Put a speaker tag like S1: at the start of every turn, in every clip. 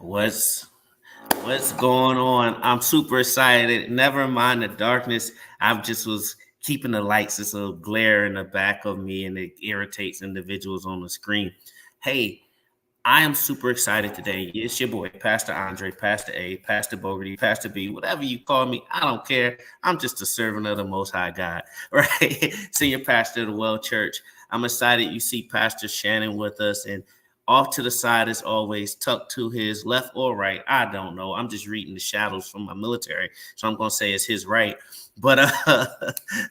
S1: What's what's going on? I'm super excited. Never mind the darkness. I just was keeping the lights. It's a glare in the back of me, and it irritates individuals on the screen. Hey, I am super excited today. It's your boy, Pastor Andre, Pastor A, Pastor Boggerty, Pastor B, whatever you call me. I don't care. I'm just a servant of the Most High God, right? Senior pastor of the Well Church. I'm excited you see Pastor Shannon with us, and off to the side as always, tucked to his left or right. I don't know. I'm just reading the shadows from my military, so I'm gonna say it's his right. But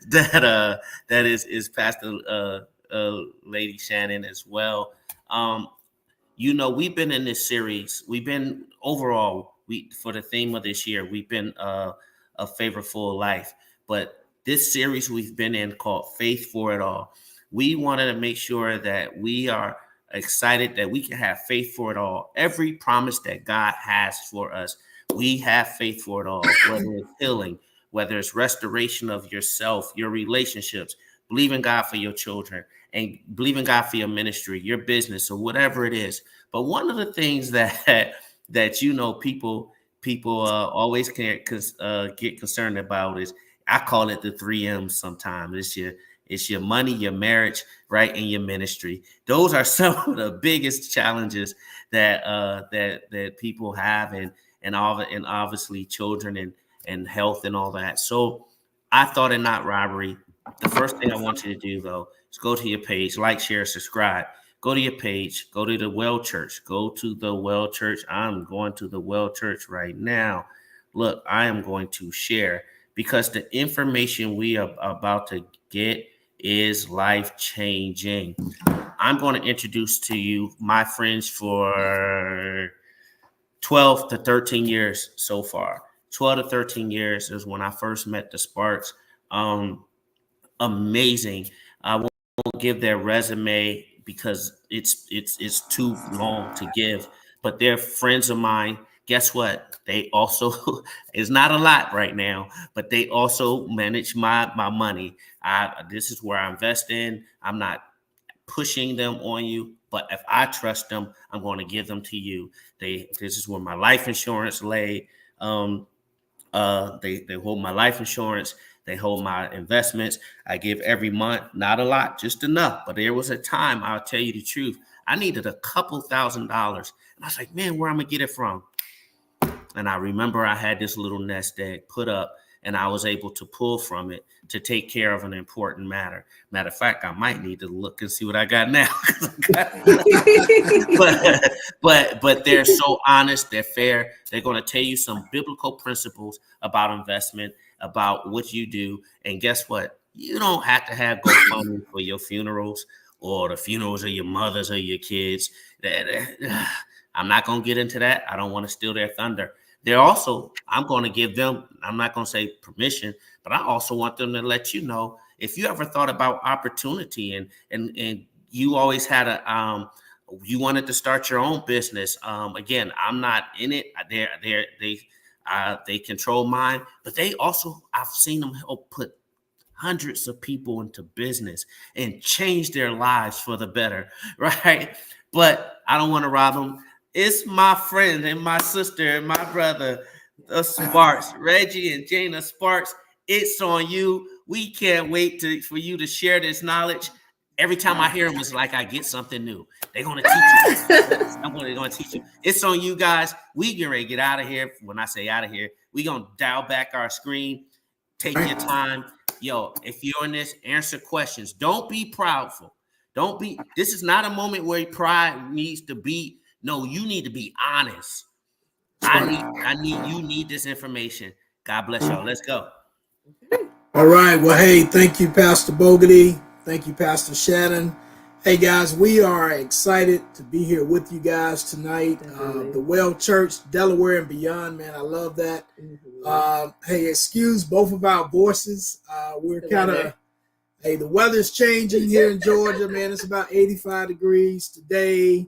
S1: that that is Pastor Lady Shannon as well. Um, we've been in this series. We've been overall, we for the theme of this year, we've been a favorful life. But this series we've been in called Faith for It All. We wanted to make sure that we are excited that we can have faith for it all. Every promise that God has for us, we have faith for it all, whether it's healing, whether it's restoration of yourself, your relationships, believe in God for your children, and believe in God for your ministry, your business, or whatever it is. But one of the things that people always can get concerned about is I call it the three M's. Sometimes it's your money, your marriage, right, and your ministry. Those are some of the biggest challenges that people have, and obviously children and health and all that. So I thought it not robbery. The first thing I want you to do though is go to your page, like, share, subscribe. Go to your page, go to the Well Church, go to the Well Church. I'm going to the Well Church right now. Look, I am going to share because the information we are about to get is life changing. I'm going to introduce to you my friends for 12 to 13 years so far. 12 to 13 years is when I first met the Sparks. Amazing. I won't give their resume because it's too long to give, but they're friends of mine. Guess what? They also it's not a lot right now, but they also manage my money. This is where I invest in. I'm not pushing them on you, but if I trust them, I'm going to give them to you. This is where my life insurance lay. They hold my life insurance. They hold my investments. I give every month, not a lot, just enough. But there was a time, I'll tell you the truth, I needed a couple $1,000s. And I was like, man, where am I gonna get it from? And I remember I had this little nest egg put up, and I was able to pull from it to take care of an important matter. Matter of fact, I might need to look and see what I got now. but but they're so honest, they're fair. They're going to tell you some biblical principles about investment, about what you do. And guess what? You don't have to have GoFundMe for your funerals or the funerals of your mothers or your kids. I'm not going to get into that. I don't want to steal their thunder. They're also, I'm going to give them, I'm not going to say permission, but I also want them to let you know if you ever thought about opportunity and you always had you wanted to start your own business. Again, I'm not in it. They control mine, but they also, I've seen them help put hundreds of people into business and change their lives for the better, right? But I don't want to rob them. It's my friend and my sister and my brother, the Sparks, Reggie and Jana Sparks. It's on you. We can't wait for you to share this knowledge. Every time I hear them, it's like I get something new. They're going to teach you. I'm going to teach you. It's on you guys. We get ready to get out of here. When I say out of here, we're going to dial back our screen. Take your time. Yo, if you're in this, answer questions. Don't be proudful. This is not a moment where pride needs to be. No, you need to be honest. You need this information. God bless y'all. Let's go.
S2: All right. Well, hey, thank you, Pastor Boggerty. Thank you, Pastor Shannon. Hey, guys, we are excited to be here with you guys tonight. The Well Church, Delaware and beyond, man. I love that. Hey, excuse both of our voices. We're kind of, hey, the weather's changing here in Georgia, man. It's about 85 degrees today.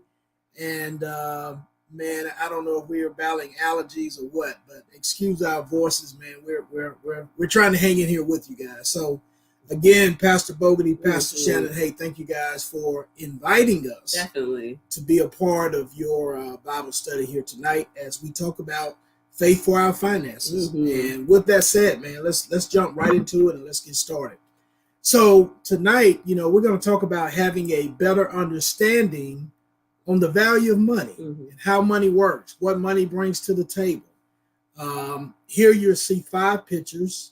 S2: And man, I don't know if we're battling allergies or what, but excuse our voices, man. We're trying to hang in here with you guys. So Again, Pastor Boggerty, Pastor Shannon, hey, thank you guys for inviting us to be a part of your Bible study here tonight as we talk about faith for our finances. And with that said, man, let's jump right into it and let's get started. So tonight, we're going to talk about having a better understanding on the value of money and how money works, what money brings to the table. Here you'll see 5 pictures.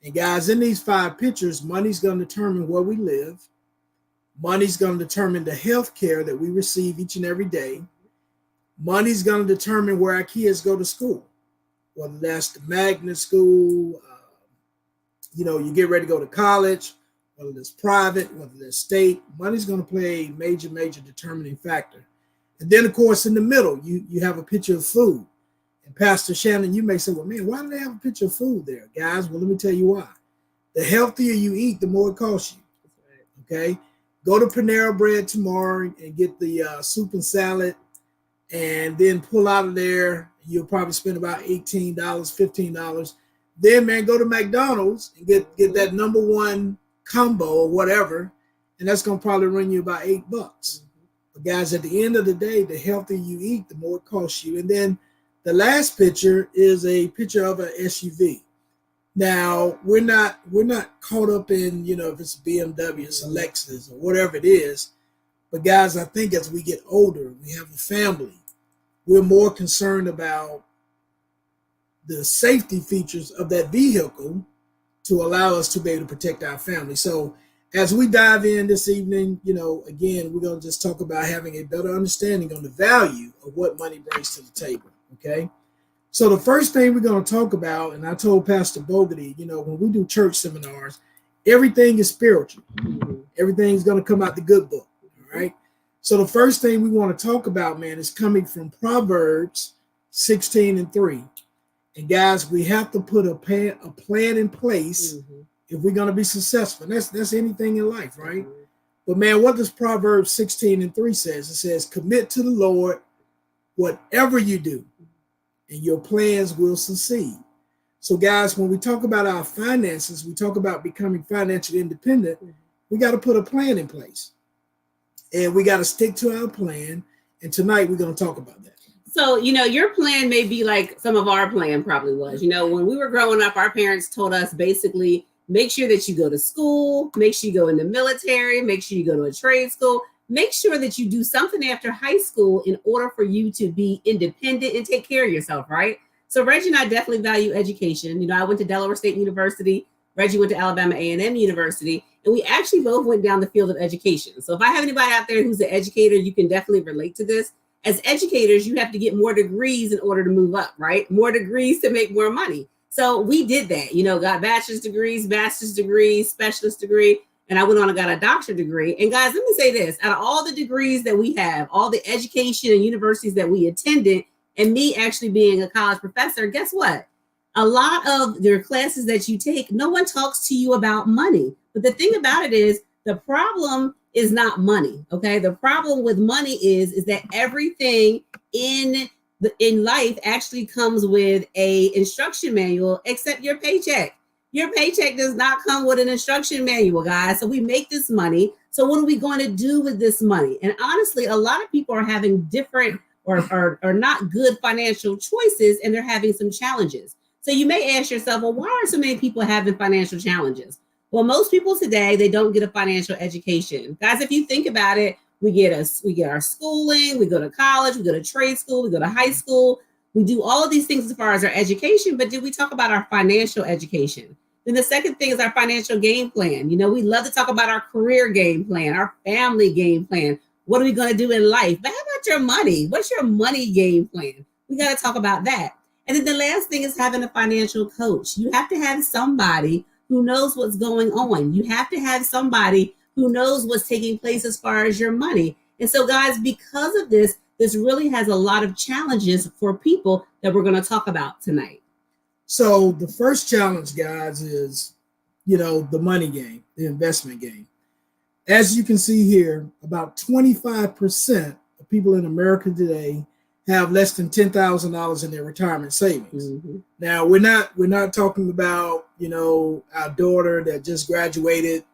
S2: And guys, in these 5 pictures, money's going to determine where we live. Money's going to determine the health care that we receive each and every day. Money's going to determine where our kids go to school, whether that's the magnet school, you get ready to go to college, whether it's private, whether it's state. Money's going to play a major, major determining factor. And then, of course, in the middle, you have a picture of food. And Pastor Shannon, you may say, well, man, why do they have a picture of food there? Guys, well, let me tell you why. The healthier you eat, the more it costs you. Okay? Go to Panera Bread tomorrow and get the soup and salad, and then pull out of there. You'll probably spend about $18, $15. Then, man, go to McDonald's and get that number one combo or whatever, and that's going to probably run you about $8. But, guys, at the end of the day, the healthier you eat, the more it costs you. And then the last picture is a picture of an SUV. Now, we're not caught up in, if it's a BMW, it's a Lexus, or whatever it is. But, guys, I think as we get older, we have a family, we're more concerned about the safety features of that vehicle to allow us to be able to protect our family. So as we dive in this evening, again, we're going to just talk about having a better understanding on the value of what money brings to the table. Okay. So the first thing we're going to talk about, and I told Pastor Boggerty, when we do church seminars, everything is spiritual. Everything's going to come out the good book. All right. So the first thing we want to talk about, man, is coming from Proverbs 16:3. And guys, we have to put a plan in place if we're going to be successful. That's anything in life, right? But man, what does Proverbs 16:3 says? It says, commit to the Lord whatever you do, and your plans will succeed. So guys, when we talk about our finances, we talk about becoming financially independent, we got to put a plan in place. And we got to stick to our plan. And tonight we're going to talk about that.
S3: So, your plan may be like some of our plan probably was. When we were growing up, our parents told us basically, make sure that you go to school, make sure you go in the military, make sure you go to a trade school, make sure that you do something after high school in order for you to be independent and take care of yourself, right? So Reggie and I definitely value education. I went to Delaware State University. Reggie went to Alabama A&M University, and we actually both went down the field of education. So if I have anybody out there who's an educator, you can definitely relate to this. As educators, you have to get more degrees in order to move up, right? More degrees to make more money. So we did that, got bachelor's degrees, master's degrees, specialist degree, and I went on and got a doctorate degree. And guys, let me say this, out of all the degrees that we have, all the education and universities that we attended, and me actually being a college professor, guess what? A lot of your classes that you take, no one talks to you about money. But the thing about it is, the problem is not money, okay? The problem with money is that everything in life actually comes with a instruction manual, except your paycheck. Your paycheck does not come with an instruction manual, guys. So we make this money. So what are we going to do with this money? And honestly, a lot of people are having different or not good financial choices, and they're having some challenges. So you may ask yourself, well, why are so many people having financial challenges? Well, most people today, they don't get a financial education. Guys, if you think about it, we get our schooling, we go to college, we go to trade school, we go to high school. We do all of these things as far as our education, but did we talk about our financial education? Then the second thing is our financial game plan. We love to talk about our career game plan, our family game plan. What are we going to do in life? But how about your money? What's your money game plan? We got to talk about that. And then the last thing is having a financial coach. You have to have somebody who knows what's going on. You have to have somebody who knows what's taking place as far as your money. And so, guys, because of this, this really has a lot of challenges for people that we're going to talk about tonight.
S2: So the first challenge, guys, is, the money game, the investment game. As you can see here, about 25% of people in America today have less than $10,000 in their retirement savings.
S3: Mm-hmm.
S2: Now we're not talking about, you know, our daughter that just graduated,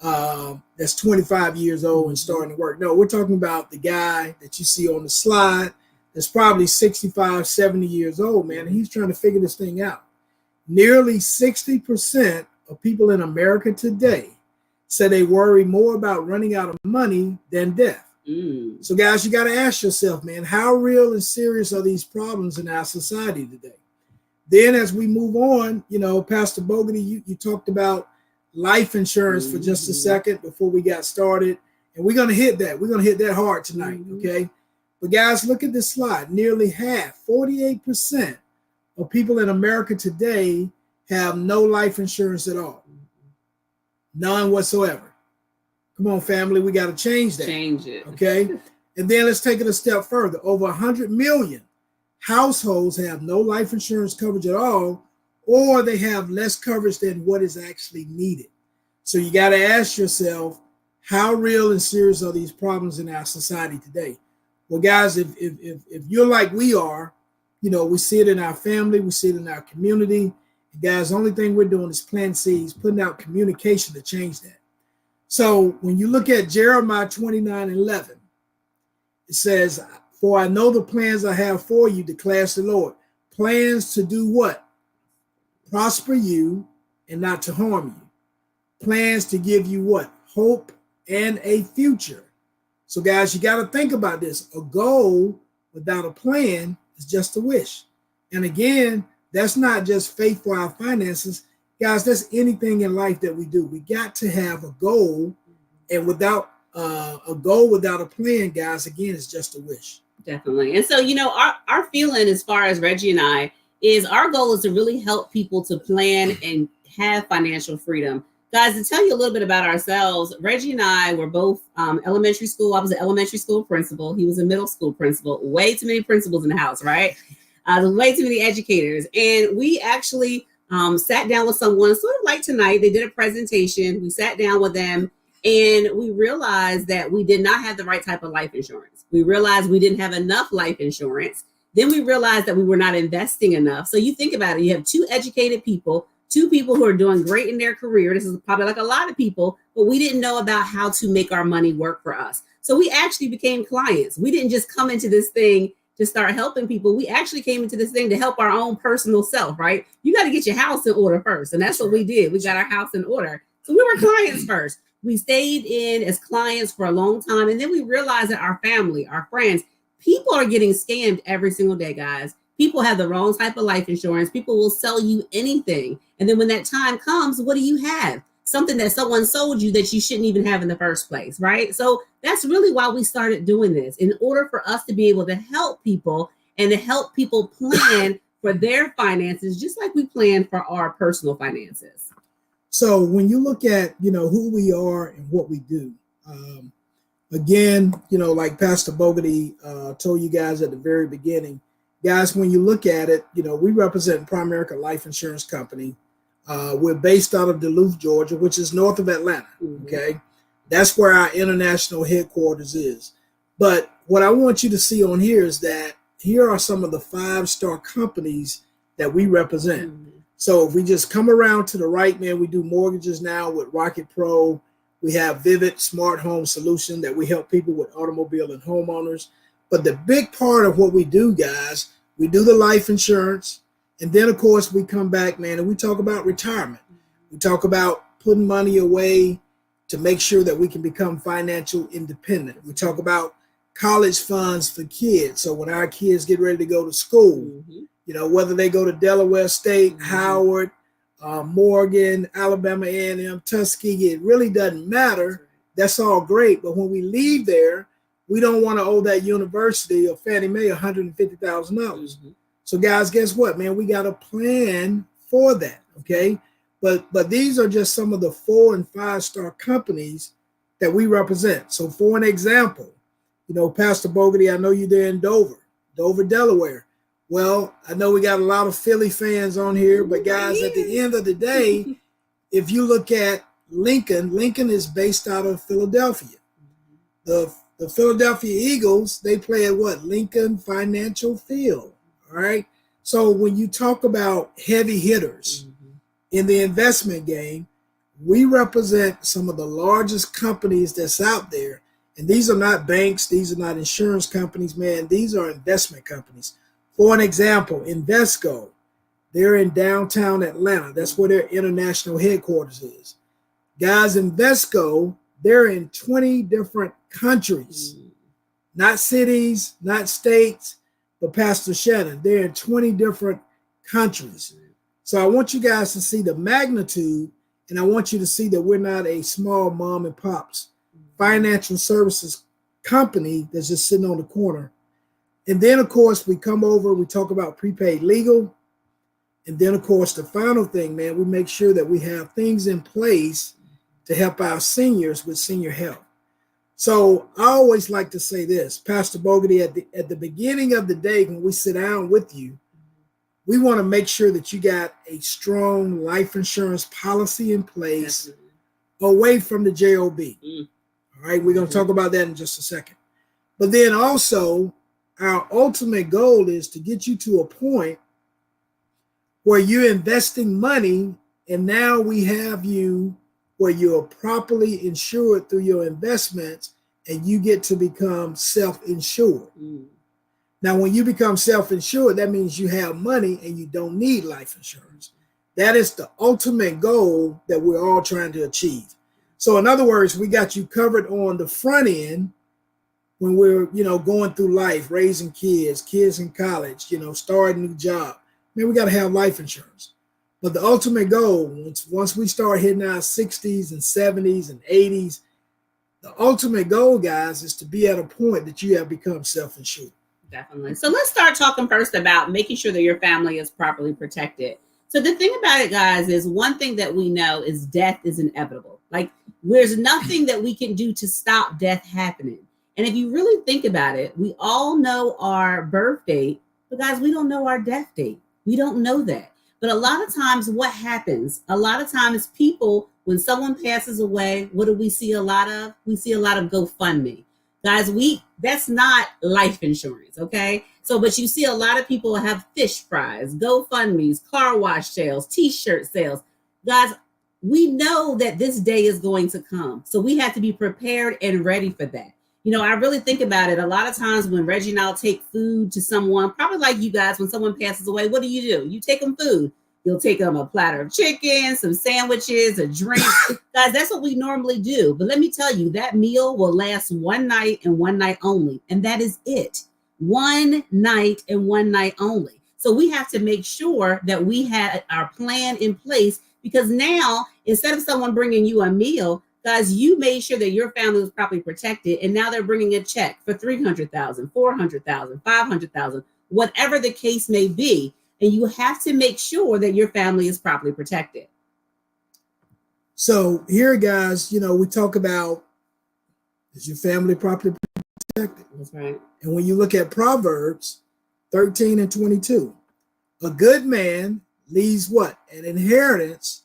S2: that's 25 years old and starting to work. No, we're talking about the guy that you see on the slide that's probably 65, 70 years old, man, and he's trying to figure this thing out. Nearly 60% of people in America today say they worry more about running out of money than death. So guys, you got to ask yourself, man, how real and serious are these problems in our society today? Then as we move on, you know, Pastor Boggerty, you talked about life insurance for just a second before we got started. And we're going to hit that. We're going to hit that hard tonight, okay? But guys, look at this slide. Nearly half, 48% of people in America today have no life insurance at all. None whatsoever. Come on, family, we got to change that.
S3: Change it.
S2: Okay? And then let's take it a step further. Over 100 million households have no life insurance coverage at all, or they have less coverage than what is actually needed. So you got to ask yourself, how real and serious are these problems in our society today? Well, guys, if you're like we are, you know, we see it in our family, we see it in our community. And guys, the only thing we're doing is planting seeds, putting out communication to change that. So when you look at Jeremiah 29:11, it says, "For I know the plans I have for you, declares the Lord. Plans to do what? Prosper you and not to harm you. Plans to give you what? Hope and a future." So guys, you got to think about this. A goal without a plan is just a wish. And again, that's not just faith for our finances. Guys, that's anything in life that we do. We got to have a goal, and without a goal, without a plan, guys, again, it's just a wish.
S3: Definitely. And so, you know, our feeling as far as Reggie and I is our goal is to really help people to plan and have financial freedom. Guys, to tell you a little bit about ourselves, Reggie and I were both elementary school. I was an elementary school principal. He was a middle school principal. Way too many principals in the house, right? Way too many educators. And we actually sat down with someone sort of like tonight. They did a presentation. We sat down with them and we realized that we did not have the right type of life insurance. We realized we didn't have enough life insurance. Then we realized that we were not investing enough. So you think about it, you have two educated people, two people who are doing great in their career. This is probably like a lot of people, but we didn't know about how to make our money work for us. So we actually became clients. We didn't just come into this thing to start helping people. We actually came into this thing to help our own personal self, right? You got to get your house in order first. And that's what we did. We got our house in order. So we were clients first. We stayed in as clients for a long time. And then we realized that our family, our friends, people are getting scammed every single day, guys. People have the wrong type of life insurance. People will sell you anything. And then when that time comes, what do you have? Something that someone sold you that you shouldn't even have in the first place, right? So that's really why we started doing this, in order for us to be able to help people and to help people plan for their finances, just like we plan for our personal finances.
S2: So when you look at, you know, who we are and what we do, again, you know, like Pastor Boggerty told you guys at the very beginning, guys, when you look at it, you know, we represent Primerica Life Insurance Company. We're based out of Duluth, Georgia, which is north of Atlanta. Okay. That's where our international headquarters is. But what I want you to see on here is that here are some of the 5-star companies that we represent. So if we just come around to the right, man, we do mortgages now with Rocket Pro. We have Vivid Smart Home Solution that we help people with automobile and homeowners. But the big part of what we do, guys, we do the life insurance. And then, of course, we come back, man, and we talk about retirement. We talk about putting money away to make sure that we can become financial independent. We talk about college funds for kids. So when our kids get ready to go to school, you know, whether they go to Delaware State, Howard, Morgan, Alabama A&M, Tuskegee, it really doesn't matter. That's all great. But when we leave there, we don't want to owe that university or Fannie Mae $150,000. So guys, guess what, man? We got a plan for that, okay? But these are just some of the 4- and 5-star companies that we represent. So for an example, you know, Pastor Boggerty, I know you're there in Dover, Delaware. Well, I know we got a lot of Philly fans on here, but guys, at the end of the day, if you look at Lincoln is based out of Philadelphia. The the Philadelphia Eagles, they play at what? Lincoln Financial Field. All right. So when you talk about heavy hitters in the investment game, we represent some of the largest companies that's out there. And these are not banks. These are not insurance companies, man. These are investment companies. For an example, Invesco, they're in downtown Atlanta. That's where their international headquarters is. Guys, Invesco, they're in 20 different countries, not cities, not states, but Pastor Shannon, they're in 20 different countries. So I want you guys to see the magnitude, and I want you to see that we're not a small mom and pops financial services company that's just sitting on the corner. And then, of course, we come over, we talk about prepaid legal. And then, of course, the final thing, man, we make sure that we have things in place to help our seniors with senior health. So I always like to say this, Pastor Boggerty, at the beginning of the day when we sit down with you, we want to make sure that you got a strong life insurance policy in place away from the JOB. All right, we're going to talk about that in just a second. But then also, our ultimate goal is to get you to a point where you're investing money, and now we have you where you're properly insured through your investments, and you get to become self-insured. Now, when you become self-insured, that means you have money and you don't need life insurance. That is the ultimate goal that we're all trying to achieve. So in other words, we got you covered on the front end when we're, going through life, raising kids in college, starting a new job. Man, we got to have life insurance. But the ultimate goal, once we start hitting our 60s and 70s and 80s, the ultimate goal, guys, is to be at a point that you have become self-insured.
S3: Definitely. So let's start talking first about making sure that your family is properly protected. So the thing about it, guys, is one thing that we know is death is inevitable. Like, there's nothing that we can do to stop death happening. And if you really think about it, we all know our birth date, but guys, we don't know our death date. We don't know that. But a lot of times what happens, a lot of times people, when someone passes away, what do we see a lot of? We see a lot of GoFundMe. Guys, that's not life insurance, okay? So, but you see a lot of people have fish fries, GoFundMes, car wash sales, t-shirt sales. Guys, we know that this day is going to come. So we have to be prepared and ready for that. I really think about it. A lot of times when Reggie and I'll take food to someone, probably like you guys, when someone passes away, what do? You take them food. You'll take them a platter of chicken, some sandwiches, a drink. Guys, that's what we normally do. But let me tell you, that meal will last one night and one night only. And that is it. One night and one night only. So we have to make sure that we had our plan in place, because now, instead of someone bringing you a meal, guys, you made sure that your family was properly protected, and now they're bringing a check for $300,000, $400,000, $500,000, whatever the case may be, and you have to make sure that your family is properly protected.
S2: So here, guys, we talk about, is your family properly protected?
S3: That's right.
S2: And when you look at Proverbs 13 and 22, a good man leaves what? An inheritance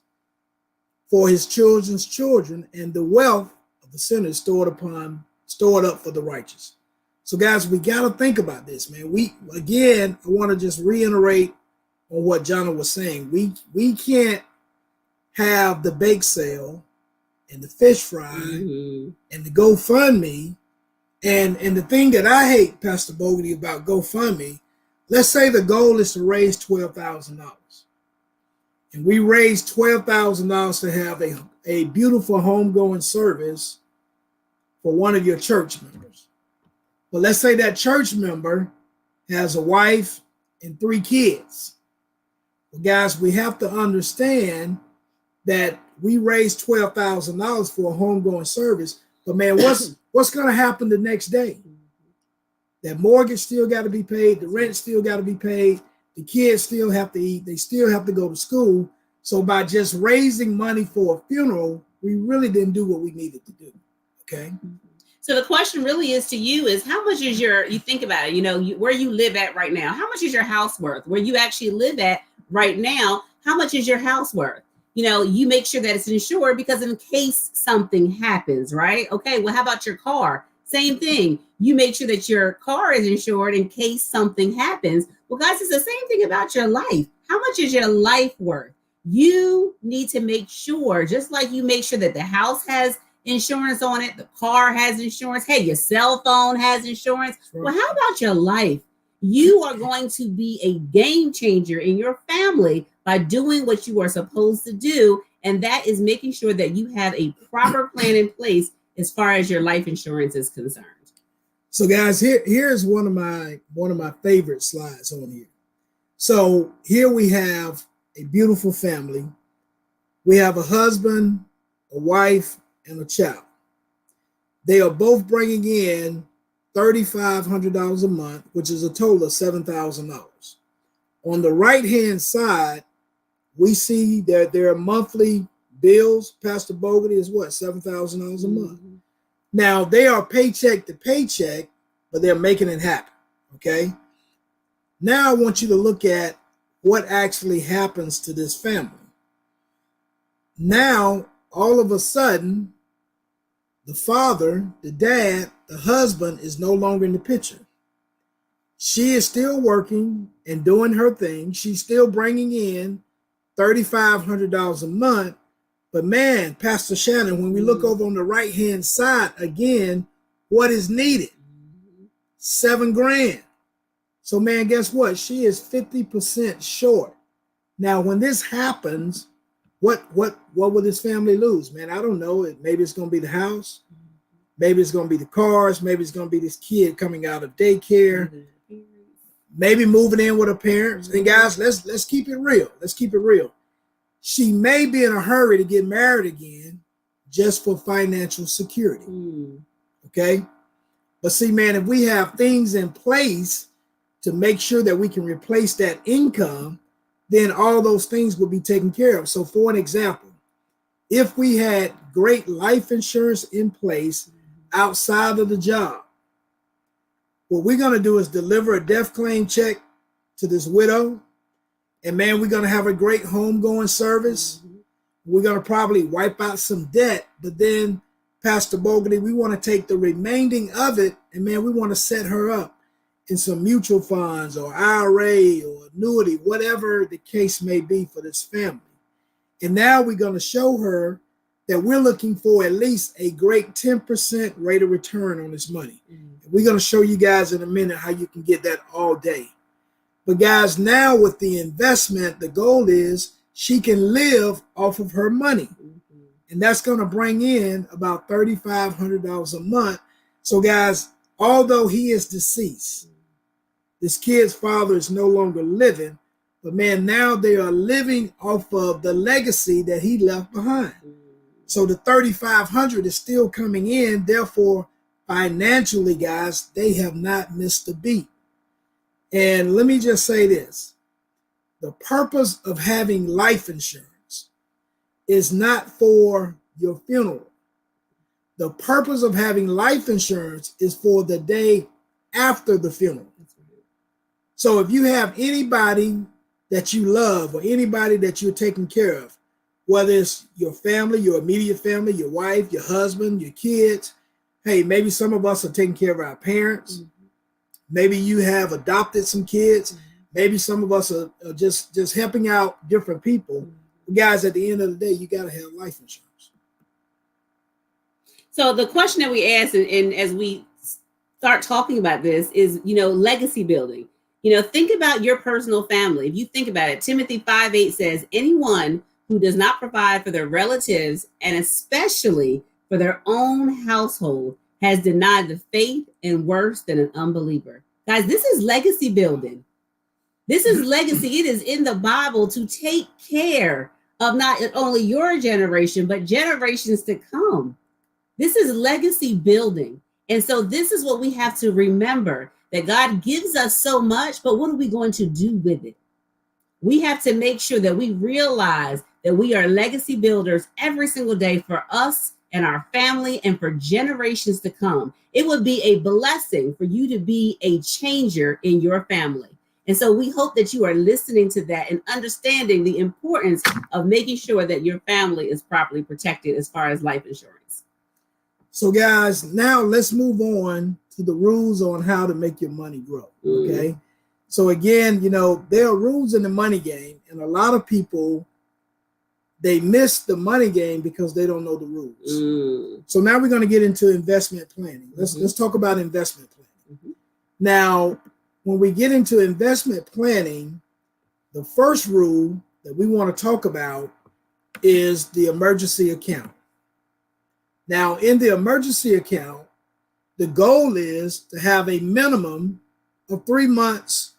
S2: for his children's children, and the wealth of the sinner is stored up for the righteous. So guys, we got to think about this, man. I want to just reiterate on what Jonna was saying. We can't have the bake sale and the fish fry and the GoFundMe. And the thing that I hate, Pastor Boggerty, about GoFundMe, let's say the goal is to raise $12,000. And we raised $12,000 to have a beautiful homegoing service for one of your church members. But let's say that church member has a wife and 3 kids. Well, guys, we have to understand that we raised $12,000 for a homegoing service. But man, what's going to happen the next day? That mortgage still got to be paid. The rent still got to be paid. The kids still have to eat. They still have to go to school. So by just raising money for a funeral, we really didn't do what we needed to do. Okay.
S3: So the question really is to you is, how much is you think about it, where you live at right now, how much is your house worth? Where you actually live at right now, how much is your house worth? You make sure that it's insured, because in case something happens, right? Okay, well, how about your car? Same thing. You make sure that your car is insured in case something happens. Well, guys, it's the same thing about your life. How much is your life worth? You need to make sure, just like you make sure that the house has insurance on it, the car has insurance, hey, your cell phone has insurance. Well, how about your life? You are going to be a game changer in your family by doing what you are supposed to do. And that is making sure that you have a proper plan in place as far as your life insurance is concerned.
S2: So guys, here's one of my favorite slides on here. So here we have a beautiful family. We have a husband, a wife, and a child. They are both bringing in $3,500 a month, which is a total of $7,000. On the right-hand side, we see that their monthly bills, Pastor Boggerty, is what, $7,000 a month. Mm-hmm. Now, they are paycheck to paycheck, but they're making it happen, okay? Now I want you to look at what actually happens to this family. Now, all of a sudden, the father, the dad, the husband is no longer in the picture. She is still working and doing her thing. She's still bringing in $3,500 a month. But man, Pastor Shannon, when we look over on the right-hand side, again, what is needed? $7,000. So man, guess what? She is 50% short. Now, when this happens, what will this family lose? Man, I don't know. Maybe it's going to be the house. Maybe it's going to be the cars. Maybe it's going to be this kid coming out of daycare. Maybe moving in with her parents. And guys, let's keep it real. Let's keep it real. She may be in a hurry to get married again just for financial security. Okay? But see, man, if we have things in place to make sure that we can replace that income, then all those things will be taken care of. So for an example, if we had great life insurance in place outside of the job, what we're going to do is deliver a death claim check to this widow. And man, we're going to have a great homegoing service. We're going to probably wipe out some debt. But then, Pastor Boggerty, we want to take the remaining of it, and man, we want to set her up in some mutual funds or IRA or annuity, whatever the case may be for this family. And now we're going to show her that we're looking for at least a great 10% rate of return on this money. We're going to show you guys in a minute how you can get that all day. But guys, now with the investment, the goal is she can live off of her money. And that's going to bring in about $3,500 a month. So guys, although he is deceased, this kid's father is no longer living, but man, now they are living off of the legacy that he left behind. So the $3,500 is still coming in. Therefore, financially, guys, they have not missed a beat. And let me just say this. The purpose of having life insurance is not for your funeral. The purpose of having life insurance is for the day after the funeral. So if you have anybody that you love or anybody that you're taking care of, whether it's your family, your immediate family, your wife, your husband, your kids, hey, maybe some of us are taking care of our parents. Maybe you have adopted some kids. Maybe some of us are just helping out different people. Guys, at the end of the day, you got to have life insurance.
S3: So the question that we asked, and as we start talking about this, is, legacy building. Think about your personal family. If you think about it, Timothy 5:8 says, anyone who does not provide for their relatives and especially for their own household has denied the faith and worse than an unbeliever. Guys, this is legacy building. This is legacy. It is in the Bible to take care of not only your generation, but generations to come. This is legacy building. And so this is what we have to remember, that God gives us so much, but what are we going to do with it? We have to make sure that we realize that we are legacy builders every single day for us and our family and for generations to come. It would be a blessing for you to be a changer in your family. And so we hope that you are listening to that and understanding the importance of making sure that your family is properly protected as far as life insurance.
S2: So guys, now let's move on to the rules on how to make your money grow. Okay. So again, there are rules in the money game, and a lot of people, they miss the money game because they don't know the rules. So now we're going to get into investment planning. Let's talk about investment planning. Now, when we get into investment planning, the first rule that we want to talk about is the emergency account. Now, in the emergency account, the goal is to have a minimum of 3 months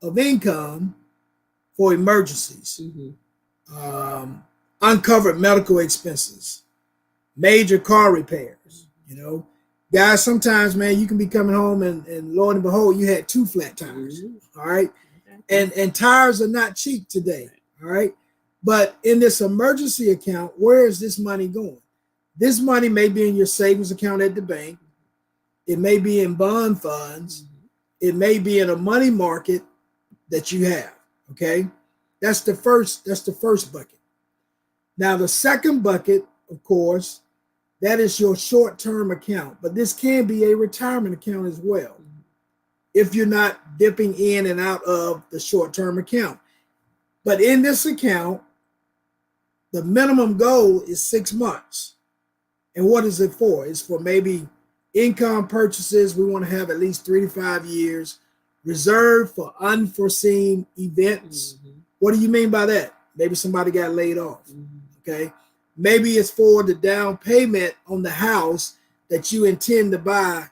S2: of income for emergencies, uncovered medical expenses, major car repairs. Guys, sometimes, man, you can be coming home and Lord and behold, you had 2 flat tires. All right. And tires are not cheap today. All right. But in this emergency account, where is this money going? This money may be in your savings account at the bank. It may be in bond funds. It may be in a money market that you have. Okay. That's the first bucket. Now, the second bucket, of course, that is your short-term account, but this can be a retirement account as well if you're not dipping in and out of the short-term account. But in this account, the minimum goal is 6 months. And what is it for? It's for maybe income purchases. We want to have at least 3 to 5 years reserved for unforeseen events. What do you mean by that? Maybe somebody got laid off. Okay. Maybe it's for the down payment on the house that you intend to buy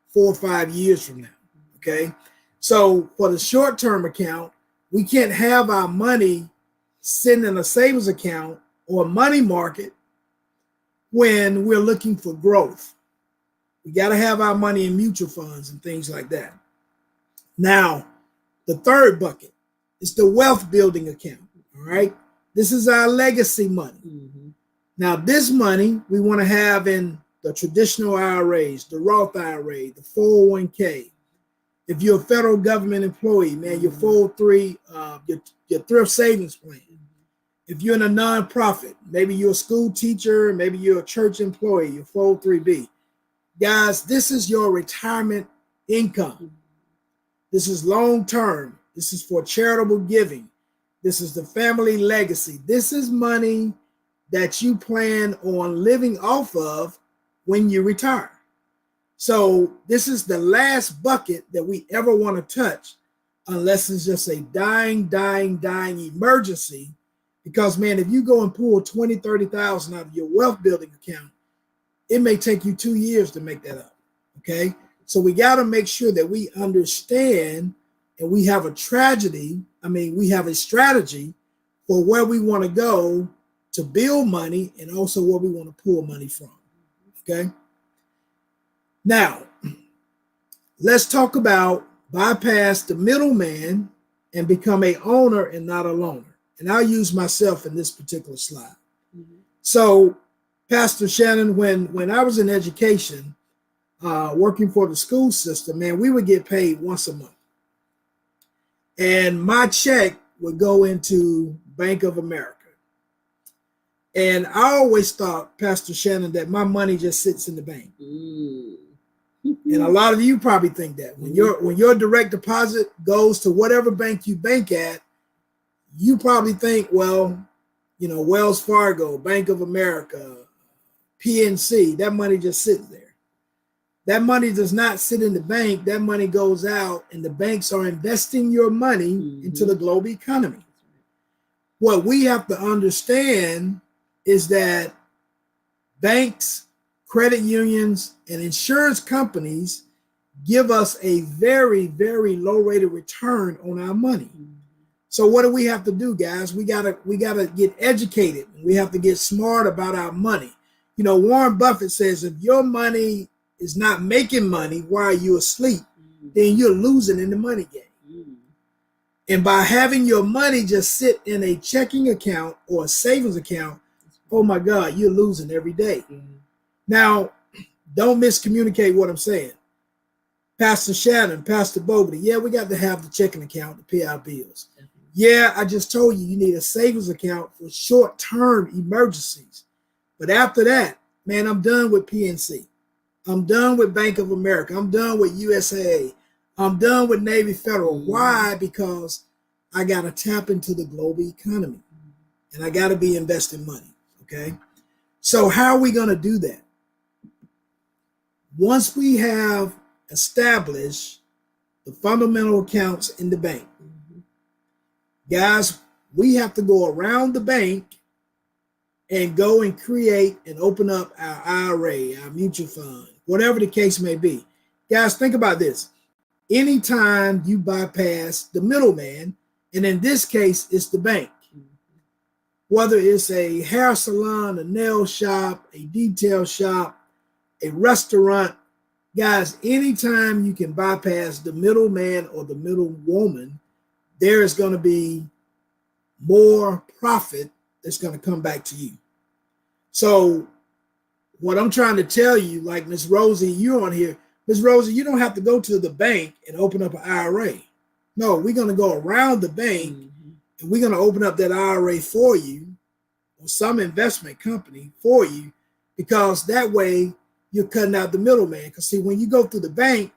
S2: 4 or 5 years from now. Okay. So for the short-term account, we can't have our money sitting in a savings account or a money market when we're looking for growth. We got to have our money in mutual funds and things like that. Now, the third bucket is the wealth building account. All right. This is our legacy money. Now, this money we want to have in the traditional IRAs, the Roth IRA, the 401k. If you're a federal government employee, man, your 403, your thrift savings plan. If you're in a nonprofit, maybe you're a school teacher, maybe you're a church employee, your 403b. Guys, this is your retirement income. This is long term. This is for charitable giving. This is the family legacy. This is money that you plan on living off of when you retire. So this is the last bucket that we ever want to touch unless it's just a dying emergency. Because, man, if you go and pull 20, 30,000 out of your wealth building account, it may take you 2 years to make that up. Okay. So we got to make sure that we understand and we have a strategy for where we want to go to build money and also where we want to pull money from. Okay. Now, let's talk about bypass the middleman and become a owner and not a loaner. And I'll use myself in this particular slide. So, Pastor Shannon, when I was in education, working for the school system, man, we would get paid once a month. And my check would go into Bank of America. And I always thought, Pastor Shannon, that my money just sits in the bank. And a lot of you probably think that when your direct deposit goes to whatever bank you bank at, you probably think, well, Wells Fargo, Bank of America, PNC, that money just sits there. That money does not sit in the bank. That money goes out, and the banks are investing your money into the global economy. What we have to understand is that banks, credit unions, and insurance companies give us a very, very low rate of return on our money. So what do we have to do, guys? We gotta get educated. We have to get smart about our money. Warren Buffett says, if your money is not making money while you're asleep, then you're losing in the money game. And by having your money just sit in a checking account or a savings account, oh my God, you're losing every day. Now, don't miscommunicate what I'm saying. Pastor Shannon, Pastor Boggerty, yeah, we got to have the checking account to pay our bills. Yeah, I just told you need a savings account for short-term emergencies. But after that, man, I'm done with PNC. I'm done with Bank of America. I'm done with USAA. I'm done with Navy Federal. Why? Because I got to tap into the global economy and I got to be investing money. Okay. So how are we going to do that? Once we have established the fundamental accounts in the bank, guys, we have to go around the bank and go and create and open up our IRA, our mutual fund, whatever the case may be. Guys, think about this. Anytime you bypass the middleman, and in this case, it's the bank, whether it's a hair salon, a nail shop, a detail shop, a restaurant, guys, anytime you can bypass the middleman or the middle woman, there is going to be more profit that's going to come back to you. So what I'm trying to tell you, like Miss Rosie, you're on here. Miss Rosie, you don't have to go to the bank and open up an IRA. No, we're going to go around the bank and we're going to open up that IRA for you or some investment company for you, because that way you're cutting out the middleman. Because see, when you go through the bank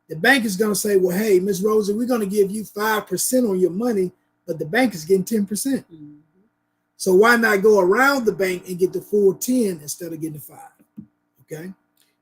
S2: is going to say, well, hey, Miss Rosie, we're going to give you 5% on your money, but the bank is getting 10%. So why not go around the bank and get the full 10 instead of getting the 5? Okay.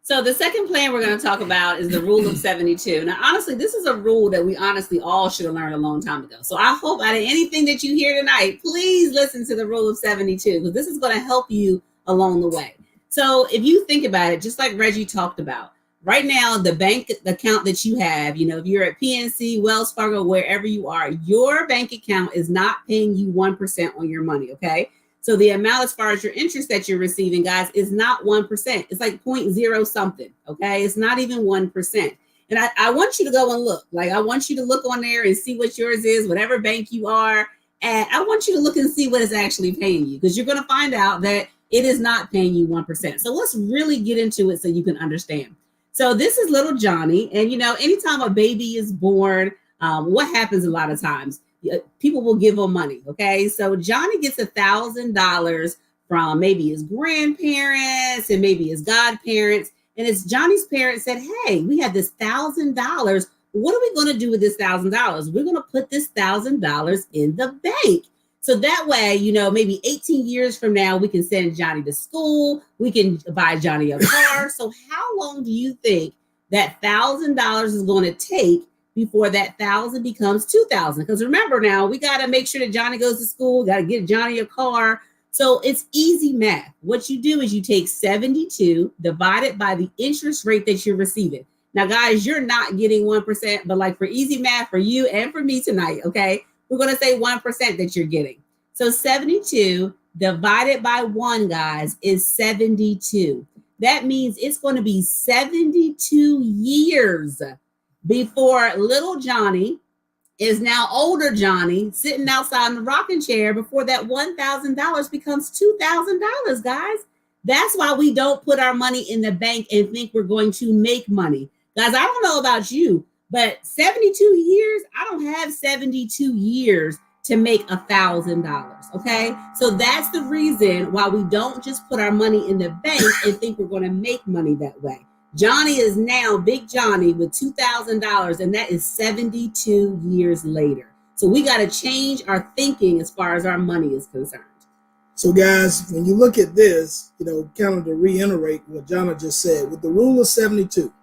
S3: So the second plan we're going to talk about is the rule of 72. Now, honestly, this is a rule that we honestly all should have learned a long time ago. So I hope out of anything that you hear tonight, please listen to the rule of 72, because this is going to help you along the way. So if you think about it, just like Reggie talked about, right now, the bank account that you have, you know, if you're at PNC, Wells Fargo, wherever you are, your bank account is not paying you 1% on your money, okay? So the amount as far as your interest that you're receiving, guys, is not 1%. It's like 0.0 something, okay? It's not even 1%. And I want you to go and look. Like, I want you to look on there and see what yours is, whatever bank you are. And I want you to look and see what it's actually paying you, because you're going to find out that it is not paying you 1%. So let's really get into it so you can understand. So this is little Johnny. And, you know, anytime a baby is born, what happens a lot of times? People will give him money. Okay. So Johnny gets $1,000 from maybe his grandparents and maybe his godparents. And it's Johnny's parents said, hey, we have this $1,000. What are we going to do with this $1,000? We're going to put this $1,000 in the bank. So that way, you know, maybe 18 years from now, we can send Johnny to school. We can buy Johnny a car. So how long do you think that $1,000 is going to take before that 1,000 becomes 2,000? Because remember now, we got to make sure that Johnny goes to school, got to get Johnny a car. So it's easy math. What you do is you take 72 divided by the interest rate that you're receiving. Now, guys, you're not getting 1%, but like for easy math for you and for me tonight, okay, we're going to say 1% that you're getting. So 72 divided by 1, guys, is 72. That means it's going to be 72 years before little Johnny is now older Johnny sitting outside in the rocking chair before that $1,000 becomes $2,000, guys. That's why we don't put our money in the bank and think we're going to make money. Guys, I don't know about you, but 72 years, I don't have 72 years to make $1,000, okay? So that's the reason why we don't just put our money in the bank and think we're going to make money that way. Johnny is now Big Johnny with $2,000, and that is 72 years later. So we got to change our thinking as far as our money is concerned.
S2: So guys, when you look at this, you know, kind of to reiterate what Jonna just said, with the rule of 72,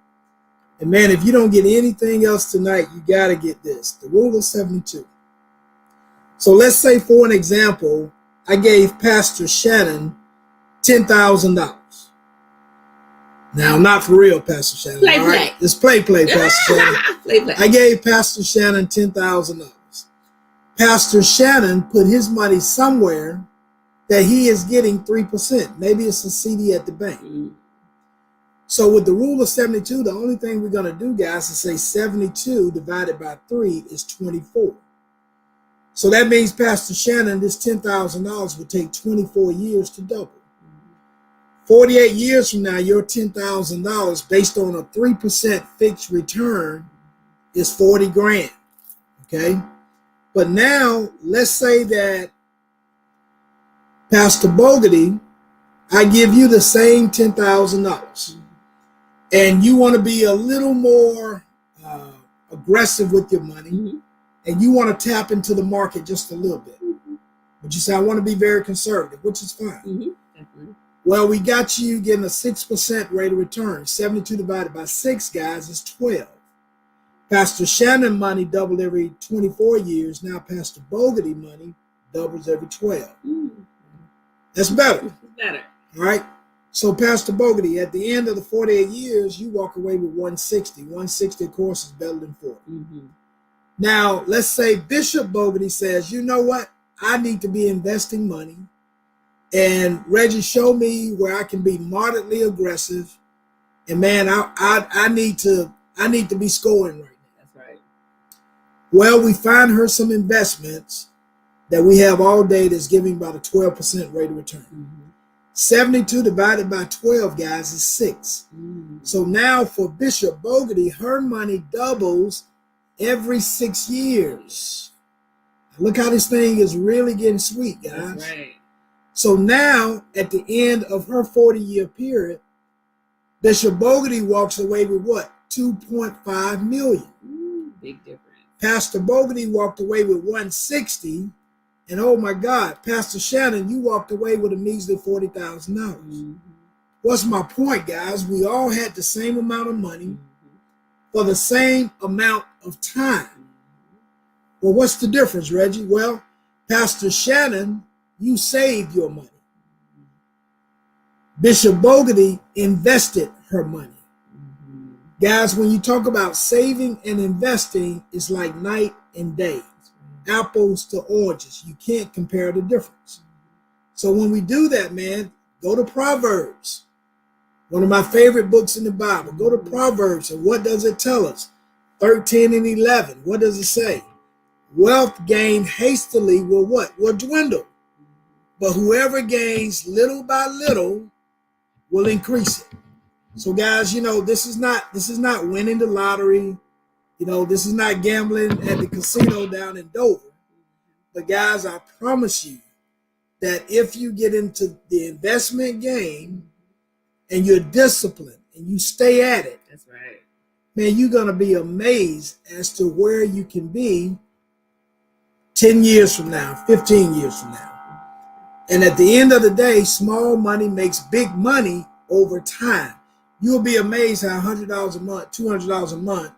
S2: and man, if you don't get anything else tonight, you got to get this, the rule of 72. So let's say, for an example, I gave Pastor Shannon $10,000. Now, not for real, Pastor Shannon.
S3: Play.
S2: Right? It's play, Pastor Shannon.
S3: play.
S2: I gave Pastor Shannon $10,000. Pastor Shannon put his money somewhere that he is getting 3%. Maybe it's a CD at the bank. So with the rule of 72, the only thing we're going to do, guys, is say 72 divided by 3 is 24. So that means, Pastor Shannon, this $10,000 would take 24 years to double. 48 years from now, your $10,000 based on a 3% fixed return is 40 grand. Okay. But now let's say that Pastor Boggerty, I give you the same $10,000. and you want to be a little more aggressive with your money,
S3: Mm-hmm.
S2: and you want to tap into the market just a little bit.
S3: Mm-hmm.
S2: But you say, I want to be very conservative, which is fine.
S3: Mm-hmm. Definitely.
S2: Well, we got you getting a 6% rate of return. 72 divided by 6, guys, is 12. Pastor Shannon money doubled every 24 years. Now Pastor Boggerty money doubles every 12.
S3: Mm-hmm.
S2: That's better.
S3: It's better.
S2: All right. So Pastor Boggerty, at the end of the 48 years, you walk away with 160. 160, of course, is better than 40.
S3: Mm-hmm.
S2: Now, let's say Bishop Boggerty says, you know what? I need to be investing money. And Reggie, show me where I can be moderately aggressive. And man, I need to be scoring right now.
S3: That's right.
S2: Well, we find her some investments that we have all day that's giving about a 12% rate of return.
S3: Mm-hmm.
S2: 72 divided by 12, guys, is 6.
S3: Mm-hmm.
S2: So now for Bishop Boggerty, her money doubles every 6 years. Look how this thing is really getting sweet, guys.
S3: That's right.
S2: So now, at the end of her 40-year period, Bishop Boggerty walks away with what? $2.5 million.
S3: Big difference.
S2: Pastor Boggerty walked away with 160, and oh my God, Pastor Shannon, you walked away with a measly $40,000.
S3: Mm-hmm.
S2: What's my point, guys? We all had the same amount of money
S3: Mm-hmm.
S2: for the same amount of time. Well, what's the difference, Reggie? Well, Pastor Shannon, you saved your money. Bishop Boggerty invested her money.
S3: Mm-hmm.
S2: Guys, when you talk about saving and investing, it's like night and day. Apples to oranges. You can't compare the difference. So when we do that, man, go to Proverbs. One of my favorite books in the Bible. Go to Proverbs, and what does it tell us? 13 and 11. What does it say? Wealth gained hastily will what? Will dwindle. But whoever gains little by little will increase it. So guys, you know, this is not winning the lottery. You know, this is not gambling at the casino down in Dover. But guys, I promise you that if you get into the investment game and you're disciplined and you stay at it,
S3: That's right.
S2: man, you're going to be amazed as to where you can be 10 years from now, 15 years from now. And at the end of the day, small money makes big money over time. You'll be amazed how $100 a month, $200 a month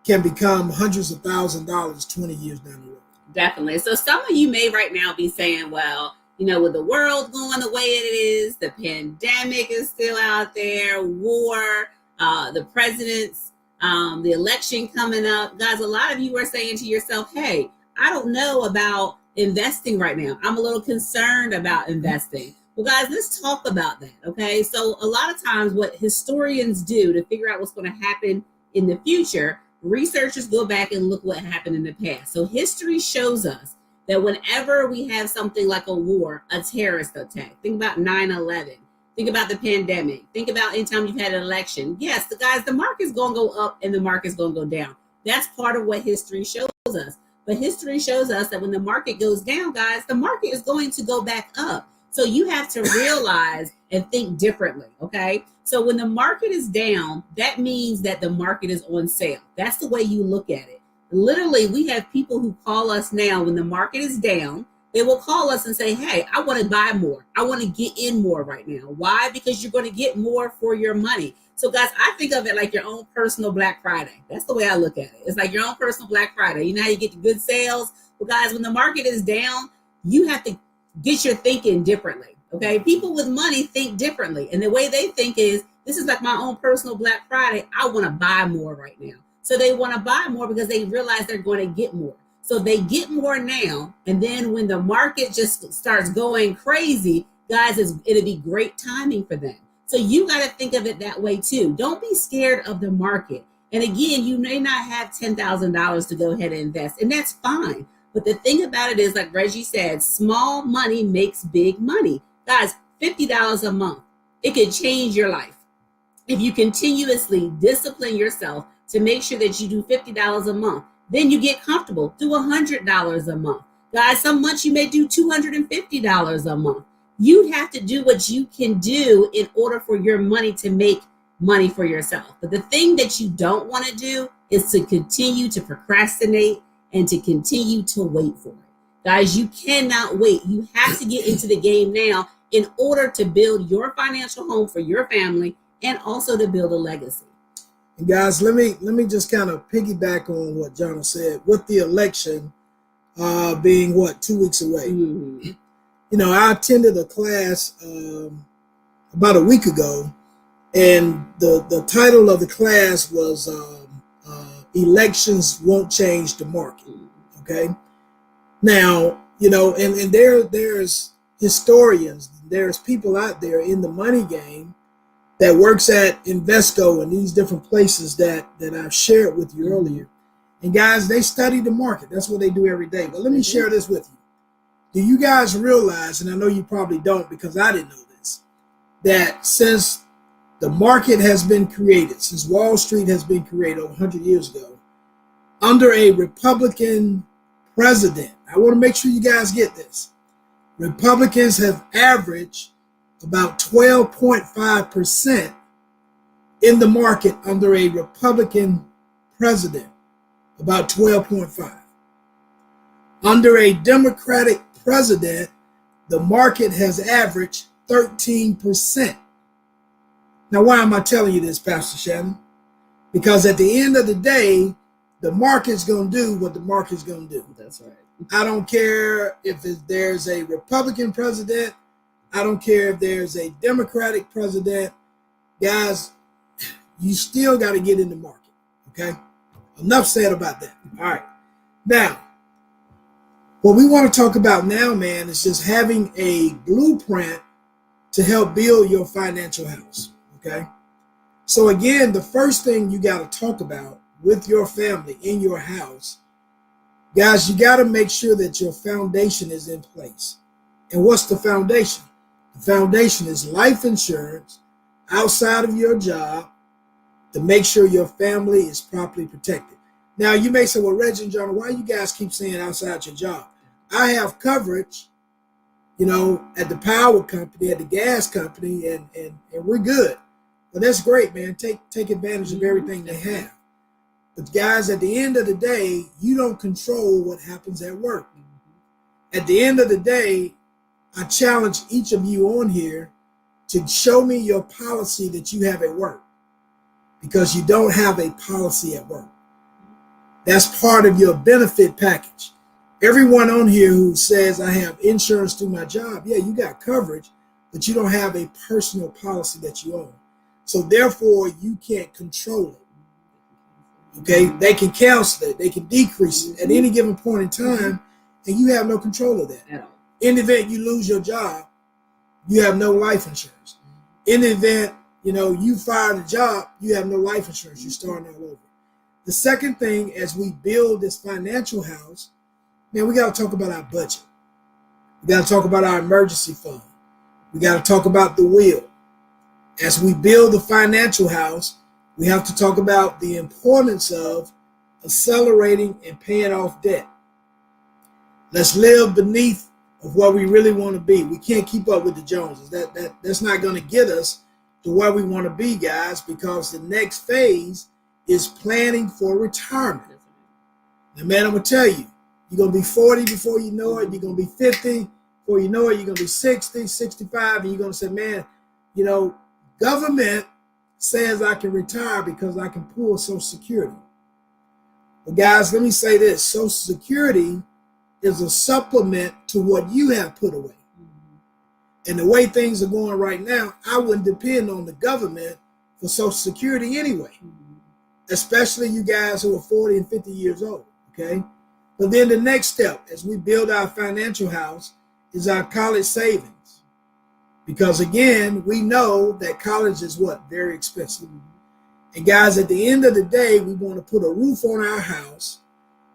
S2: can become hundreds of thousands of dollars 20 years down the road.
S3: Definitely. So some of you may right now be saying, well, you know, with the world going the way it is, the pandemic is still out there, war, the president's, the election coming up. Guys, a lot of you are saying to yourself, hey, I don't know about investing right now. I'm a little concerned about investing. Well, guys, let's talk about that, okay? So a lot of times what historians do to figure out what's going to happen in the future, researchers go back and look what happened in the past. So history shows us that whenever we have something like a war, a terrorist attack, think about 9/11, think about the pandemic, think about anytime you've had an election. Yes, the market's going to go up and the market's going to go down. That's part of what history shows us. But history shows us that when the market goes down, guys, the market is going to go back up. So you have to realize and think differently, okay? So when the market is down, that means that the market is on sale. That's the way you look at it. Literally, we have people who call us now when the market is down. They will call us and say, hey, I want to buy more. I want to get in more right now. Why? Because you're going to get more for your money. So guys, I think of it like your own personal Black Friday. That's the way I look at it. It's like your own personal Black Friday. You know how you get the good sales? Well, guys, when the market is down, you have to get your thinking differently. Okay. People with money think differently. And the way they think is, this is like my own personal Black Friday. I want to buy more right now. So they want to buy more because they realize they're going to get more. So they get more now. And then when the market just starts going crazy, guys, it'll be great timing for them. So you got to think of it that way too. Don't be scared of the market. And again, you may not have $10,000 to go ahead and invest, and that's fine. But the thing about it is, like Reggie said, small money makes big money. Guys, $50 a month, it could change your life. If you continuously discipline yourself to make sure that you do $50 a month, then you get comfortable. Do $100 a month. Guys, some months you may do $250 a month. You have to do what you can do in order for your money to make money for yourself. But the thing that you don't want to do is to continue to procrastinate and to continue to wait for it. Guys, you cannot wait. You have to get into the game now in order to build your financial home for your family and also to build a legacy.
S2: And guys, let me just kind of piggyback on what John said with the election being 2 weeks away.
S3: Mm-hmm.
S2: You know, I attended a class about a week ago, and the title of the class was Elections Won't Change the Market. Okay. Now, you know, and there's historians, there's people out there in the money game that works at Invesco and these different places that I've shared with you earlier. And guys, they study the market. That's what they do every day. But let me share this with you. Do you guys realize, and I know you probably don't because I didn't know this, that since the market has been created, since Wall Street has been created over 100 years ago, under a Republican president, I want to make sure you guys get this. Republicans have averaged about 12.5% in the market under a Republican president, about 12.5. Under a Democratic president, the market has averaged 13%. Now, why am I telling you this, Pastor Shannon? Because at the end of the day, the market's going to do what the market's going to do.
S3: That's right.
S2: I don't care if there's a Republican president. I don't care if there's a Democratic president. Guys, you still got to get in the market, okay? Enough said about that. All right. Now, what we want to talk about now, man, is just having a blueprint to help build your financial house, okay? So again, the first thing you got to talk about with your family in your house, guys, you got to make sure that your foundation is in place. And what's the foundation? The foundation is life insurance outside of your job to make sure your family is properly protected. Now, you may say, well, Reggie and John, why you guys keep saying outside your job? I have coverage, you know, at the power company, at the gas company, and we're good. But that's great, man. Take advantage of everything they have. But guys, at the end of the day, you don't control what happens at work. At the end of the day, I challenge each of you on here to show me your policy that you have at work, because you don't have a policy at work. That's part of your benefit package. Everyone on here who says I have insurance through my job, yeah, you got coverage, but you don't have a personal policy that you own. So therefore, you can't control it. Okay, they can cancel it, they can decrease it at any given point in time, and you have no control of that.
S3: At all.
S2: In the event you lose your job, you have no life insurance. In the event, you know, you fire the job, you have no life insurance. You're starting all over. The second thing, as we build this financial house, man, we got to talk about our budget. We got to talk about our emergency fund. We got to talk about the will. As we build the financial house, we have to talk about the importance of accelerating and paying off debt. Let's live beneath of where we really want to be. We can't keep up with the Joneses. That's not going to get us to where we want to be, guys, because the next phase is planning for retirement. Now, man, I'm going to tell you, you're going to be 40 before you know it. You're going to be 50 before you know it. You're going to be 60, 65, and you're going to say, man, you know, government says I can retire because I can pull Social Security. But guys, let me say this. Social Security is a supplement to what you have put away. And the way things are going right now, I wouldn't depend on the government for Social Security anyway, especially you guys who are 40 and 50 years old, okay? But then the next step, as we build our financial house, is our college savings. Because again, we know that college is what? Very expensive. And guys, at the end of the day, we want to put a roof on our house.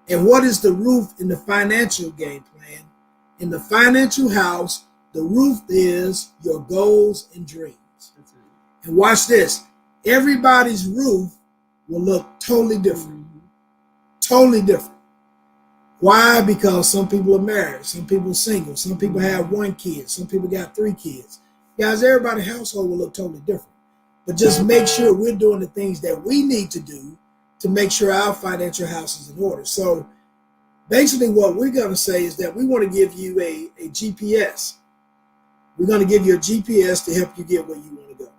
S2: And what is the roof in the financial game plan? In the financial house, the roof is your goals and dreams. And watch this. Everybody's roof will look totally different. Totally different. Why? Because some people are married, some people are single, some people have one kid, some people got 3 kids. Guys, everybody's household will look totally different. but just make sure we're doing the things that we need to do to make sure our financial house is in order. So basically what we're going to say is that we want to give you a GPS. We're going to give you a GPS to help you get where you want to go.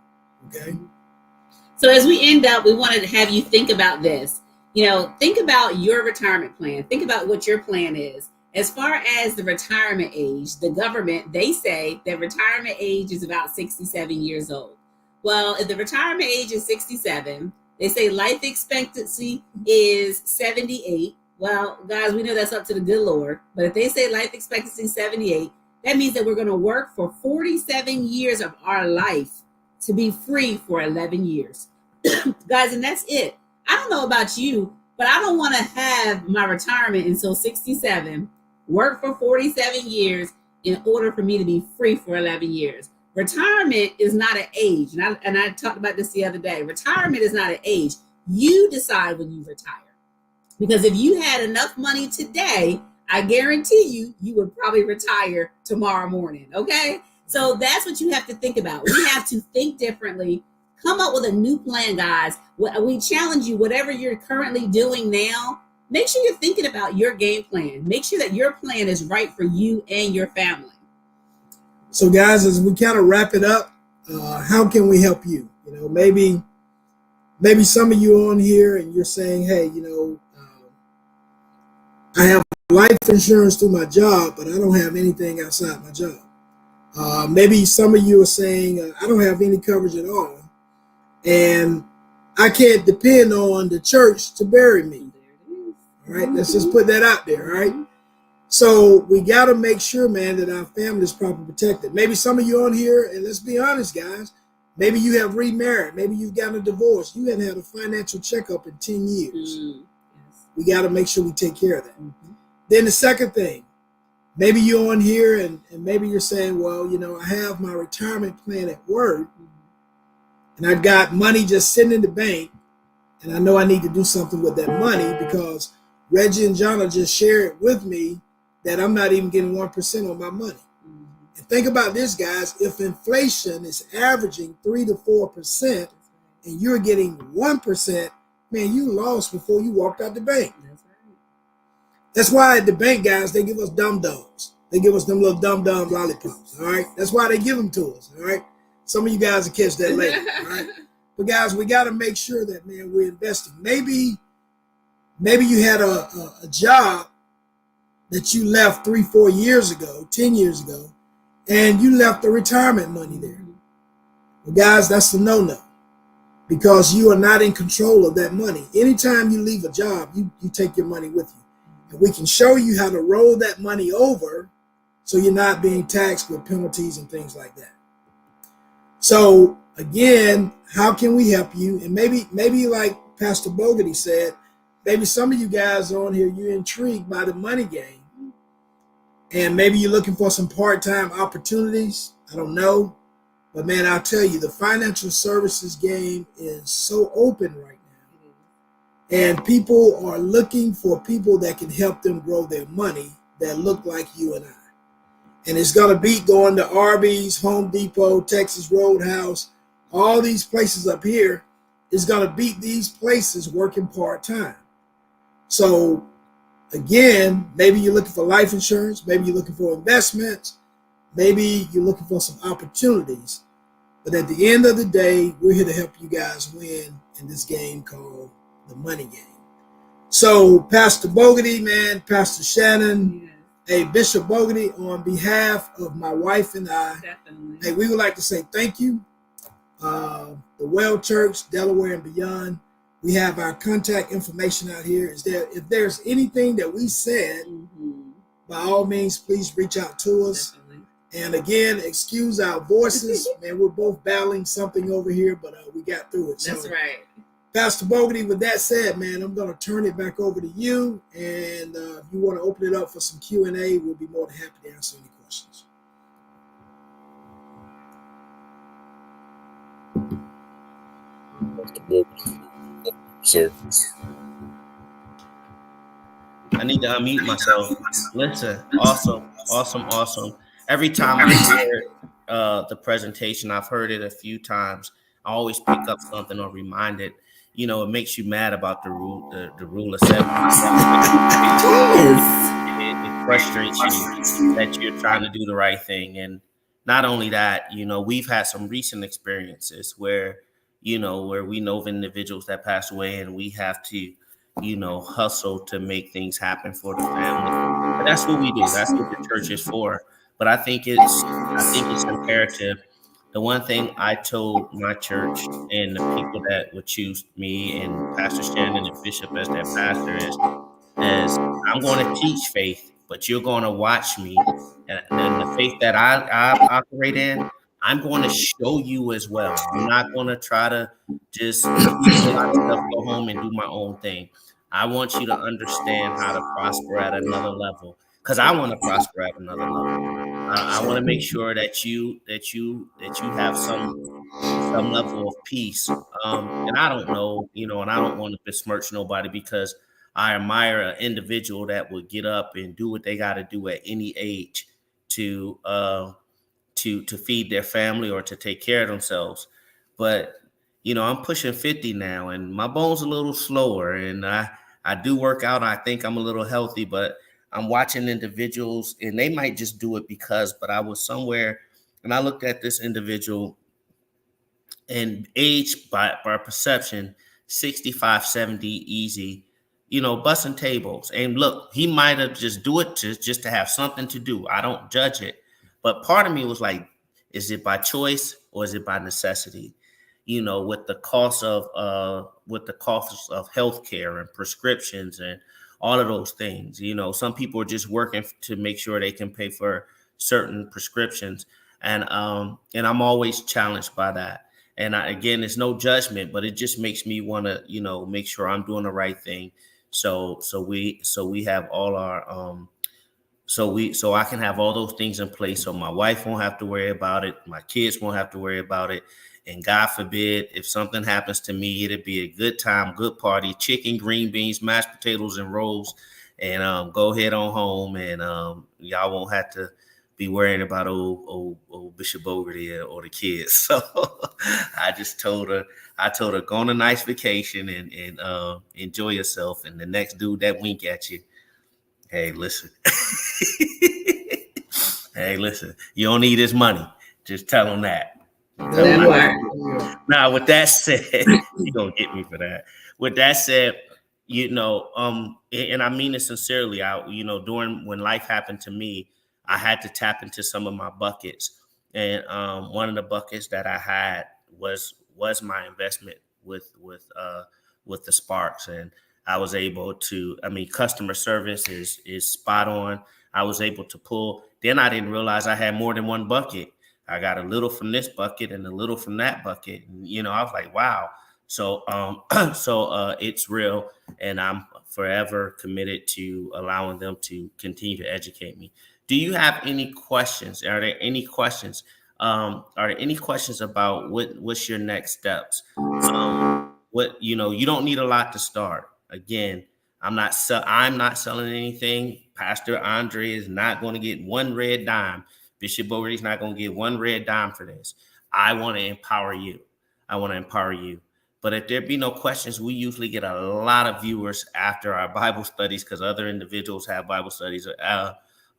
S2: Okay.
S3: So as we end up, we wanted to have you think about this. Think about your retirement plan. Think about what your plan is. As far as the retirement age, the government, they say that retirement age is about 67 years old. Well, if the retirement age is 67, they say life expectancy is 78. Well, guys, we know that's up to the good Lord. But if they say life expectancy 78, that means that we're going to work for 47 years of our life to be free for 11 years. Guys, and that's it. I don't know about you, but I don't want to have my retirement until 67, work for 47 years in order for me to be free for 11 years. Retirement is not an age. And I talked about this the other day. Retirement is not an age. You decide when you retire. Because if you had enough money today, I guarantee you would probably retire tomorrow morning. Okay? So that's what you have to think about. We have to think differently. Come up with a new plan, guys. We challenge you, whatever you're currently doing now, make sure you're thinking about your game plan. Make sure that your plan is right for you and your family.
S2: So, guys, as we kind of wrap it up, how can we help you? Maybe some of you on here and you're saying, hey, I have life insurance through my job, but I don't have anything outside my job. Maybe some of you are saying, I don't have any coverage at all. And I can't depend on the church to bury me. All right, let's just put that out there. All right. So we got to make sure, man, that our family is properly protected. Maybe some of you on here, and let's be honest, guys, maybe you have remarried. Maybe you've gotten a divorce. You haven't had a financial checkup in 10 years. Yes. We got to make sure we take care of that. Then the second thing, maybe you're on here and maybe you're saying, well, I have my retirement plan at work. And I've got money just sitting in the bank, and I know I need to do something with that money because Reggie and Jonna just shared with me that I'm not even getting 1% on my money. And think about this, guys. If inflation is averaging 3 to 4% and you're getting 1%, man, you lost before you walked out the bank. That's why at the bank, guys, they give us dum-dums. They give us them little dum-dum lollipops, all right? That's why they give them to us, all right? Some of you guys will catch that later, all right? But guys, we got to make sure that, man, we're investing. Maybe you had a job that you left 3-4 years ago, 10 years ago, and you left the retirement money there. Well, guys, that's a no-no because you are not in control of that money. Anytime you leave a job, you take your money with you. And we can show you how to roll that money over so you're not being taxed with penalties and things like that. So again, how can we help you? And maybe like Pastor Boggerty said, maybe some of you guys on here, you're intrigued by the money game. And maybe you're looking for some part-time opportunities. I don't know. But man, I'll tell you, the financial services game is so open right now. And people are looking for people that can help them grow their money that look like you and I. And it's going to beat going to Arby's, Home Depot, Texas Roadhouse, all these places up here. Is going to beat these places working part-time. So again, maybe you're looking for life insurance. Maybe you're looking for investments. Maybe you're looking for some opportunities. But at the end of the day, we're here to help you guys win in this game called the money game. So Pastor Boggerty, man, Pastor Shannon, hey, Bishop Boggerty, on behalf of my wife and I, hey, we would like to say thank you. The Well Church, Delaware and beyond. We have our contact information out here. If there's anything that we said, by all means, please reach out to us. Definitely. And again, excuse our voices. Man, we're both battling something over here, but we got through it.
S3: That's right.
S2: Pastor Boggerty, with that said, man, I'm going to turn it back over to you. And if you want to open it up for some Q&A, we'll be more than happy to answer any questions.
S1: Sir. I need to unmute myself. Listen, awesome. Every time I hear the presentation, I've heard it a few times. I always pick up something or reminded. You know, it makes you mad about the rule of 70.
S3: Yes.
S1: It frustrates you that you're trying to do the right thing. And not only that, you know, we've had some recent experiences where, you know, where we know of individuals that pass away and we have to, you know, hustle to make things happen for the family. And that's what we do. That's what the church is for. But I think it's imperative. The one thing I told my church and the people that would choose me and Pastor Shannon and Bishop as their pastor is I'm going to teach faith, but you're going to watch me. And then the faith that I operate in, I'm going to show you as well. I'm not going to try to just teach you a lot of stuff, go home and do my own thing. I want you to understand how to prosper at another level because I want to prosper at another level. I want to make sure that you have some level of peace. And I don't know, you know, and I don't want to besmirch nobody because I admire an individual that would get up and do what they got to do at any age to to feed their family or to take care of themselves. But you know, I'm pushing 50 now, and my bones a little slower, and I do work out. I think I'm a little healthy, but I'm watching individuals, and they might just do it because. But I was somewhere, and I looked at this individual and age by perception 65, 70, easy, you know, busting tables. And look, he might have just do it to just to have something to do. I don't judge it, but part of me was like, is it by choice or is it by necessity? You know, with the costs of healthcare and prescriptions and all of those things. You know, some people are just working to make sure they can pay for certain prescriptions, and I'm always challenged by that. And again, it's no judgment, but it just makes me want to, you know, make sure I'm doing the right thing. So we have all our so I can have all those things in place, so my wife won't have to worry about it, my kids won't have to worry about it, and God forbid if something happens to me, it'll be a good time, good party, chicken, green beans, mashed potatoes, and rolls, and go head on home, and y'all won't have to be worrying about old Bishop Boggerty or the kids. So I told her, go on a nice vacation and enjoy yourself. And the next dude that wink at you, hey, listen, hey, listen, you don't need his money. Just tell him that.
S3: That part.
S1: Now, with that said, you gonna get me for that. With that said, you know, and I mean it sincerely. You know, during when life happened to me, I had to tap into some of my buckets, and one of the buckets that I had was my investment with the Sparks, and I was able to. I mean, customer service is spot on. I was able to pull. Then I didn't realize I had more than one bucket. I got a little from this bucket and a little from that bucket. And, you know, I was like, wow. So, it's real, and I'm forever committed to allowing them to continue to educate me. Do you have any questions? Are there any questions? Are there any questions about what's your next steps? What you know, you don't need a lot to start. Again, I'm not selling anything. Pastor Andre is not going to get one red dime. Bishop Boggerty is not going to get one red dime for this. I want to empower you. I want to empower you. But if there be no questions, we usually get a lot of viewers after our Bible studies because other individuals have Bible studies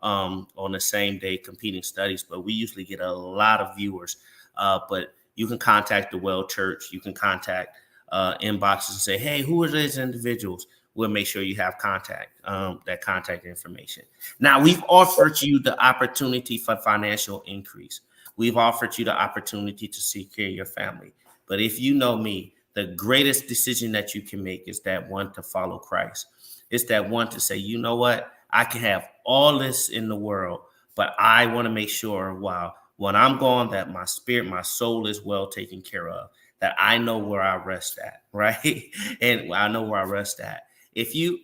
S1: on the same day, competing studies. But we usually get a lot of viewers. But you can contact the Well Church. You can contact inboxes and say, hey, who are these individuals? We'll make sure you have that contact information. Now, we've offered you the opportunity for financial increase. We've offered you the opportunity to secure your family. But if you know me, the greatest decision that you can make is that one to follow Christ. It's that one to say, you know what? I can have all this in the world, but I want to make sure, wow, when I'm gone, that my spirit, my soul is well taken care of, that I know where I rest at, right? And I know where I rest at. If you,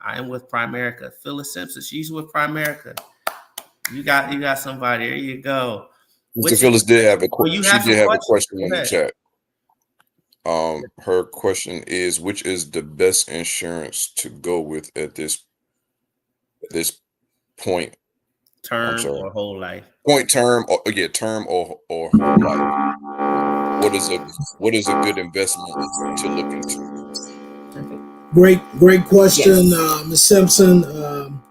S1: I am with Primerica. Phyllis Simpson, she's with Primerica. You got somebody. There you go.
S4: Mr. Phyllis did have a question. She did have a question in the chat. Her question is, which is the best insurance to go with at this point?
S1: Term or whole life?
S4: Term or whole life. what is a good investment to look into?
S2: Great question, Ms. Simpson.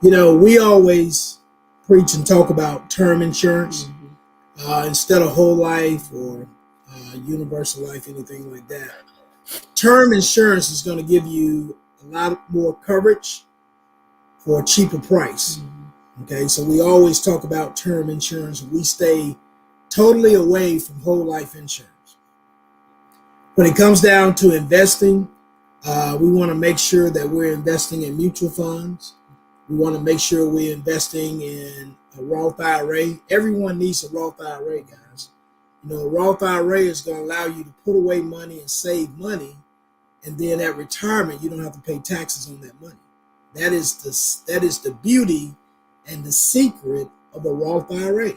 S2: We always preach and talk about term insurance instead of whole life or universal life, anything like that. Term insurance is going to give you a lot more coverage for a cheaper price. Okay, so we always talk about term insurance. We stay totally away from whole life insurance. When it comes down to investing, we want to make sure that we're investing in mutual funds. We want to make sure we're investing in a Roth IRA. Everyone needs a Roth IRA, guys. A Roth IRA is going to allow you to put away money and save money, and then at retirement, you don't have to pay taxes on that money. That is the beauty and the secret of a Roth IRA.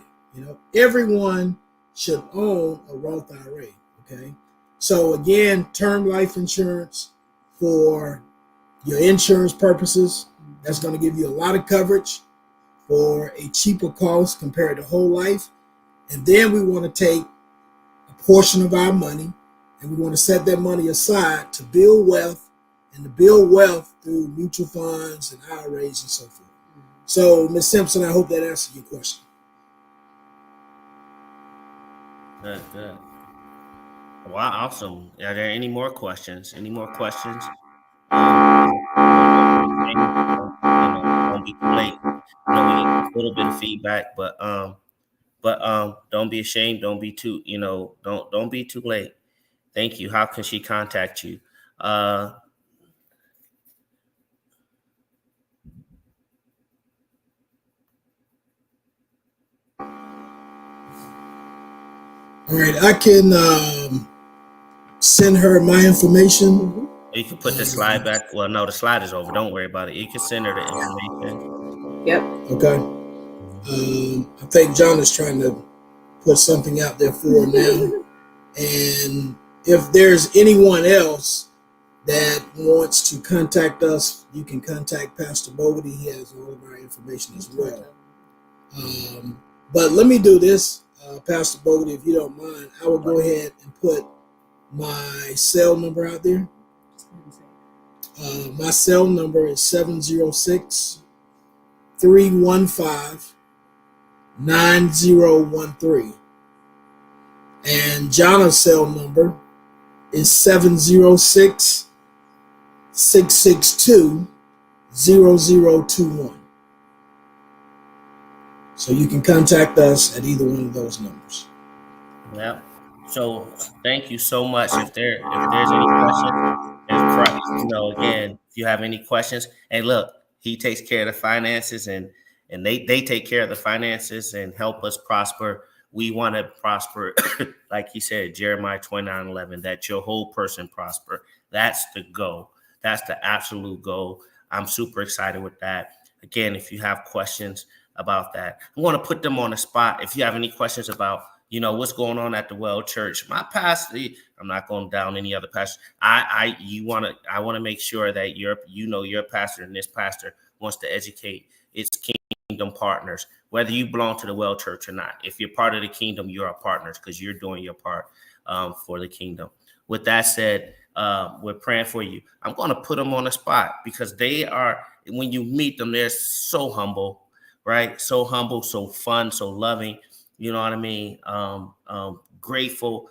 S2: Everyone should own a Roth IRA. Okay, so again, term life insurance for your insurance purposes. That's going to give you a lot of coverage for a cheaper cost compared to whole life. And then we want to take a portion of our money and we want to set that money aside to build wealth, and to build wealth through mutual funds and IRAs and so forth. So, Ms. Simpson, I hope that answered your question.
S1: Good. Wow, awesome. Are there any more questions? Don't be too late. We get a little bit of feedback, but don't be ashamed. Don't be too, don't be too late. Thank you. How can she contact you?
S2: All right, I can send her my information.
S1: You can put the slide back. Well, no, the slide is over. Don't worry about it. You can send her the information.
S3: Yep.
S2: Okay. I think John is trying to put something out there for her now. And if there's anyone else that wants to contact us, you can contact Pastor Boggerty. He has all of our information as well. But let me do this, Pastor Boggerty, if you don't mind. I will go ahead and put my cell number out there. My cell number is 706-315-9013. And John's cell number is 706-662-0021. So you can contact us at either one of those numbers.
S1: Yeah. So thank you so much. If there's any questions, again, if you have any questions, and look, he takes care of the finances, and they take care of the finances and help us prosper. We want to prosper, like he said, Jeremiah 29:11, that your whole person prosper. That's the goal. That's the absolute goal. I'm super excited with that. Again, if you have questions about that, I want to put them on the spot. If you have any questions about, what's going on at the Well Church, my pastor, I'm not going down any other pastor. I want to make sure that your pastor and this pastor wants to educate its kingdom partners, whether you belong to the Well Church or not. If you're part of the kingdom, you're our partners because you're doing your part for the kingdom. With that said, we're praying for you. I'm going to put them on the spot because they are, when you meet them, they're so humble, right? So humble, so fun, so loving. You know what I mean? Grateful.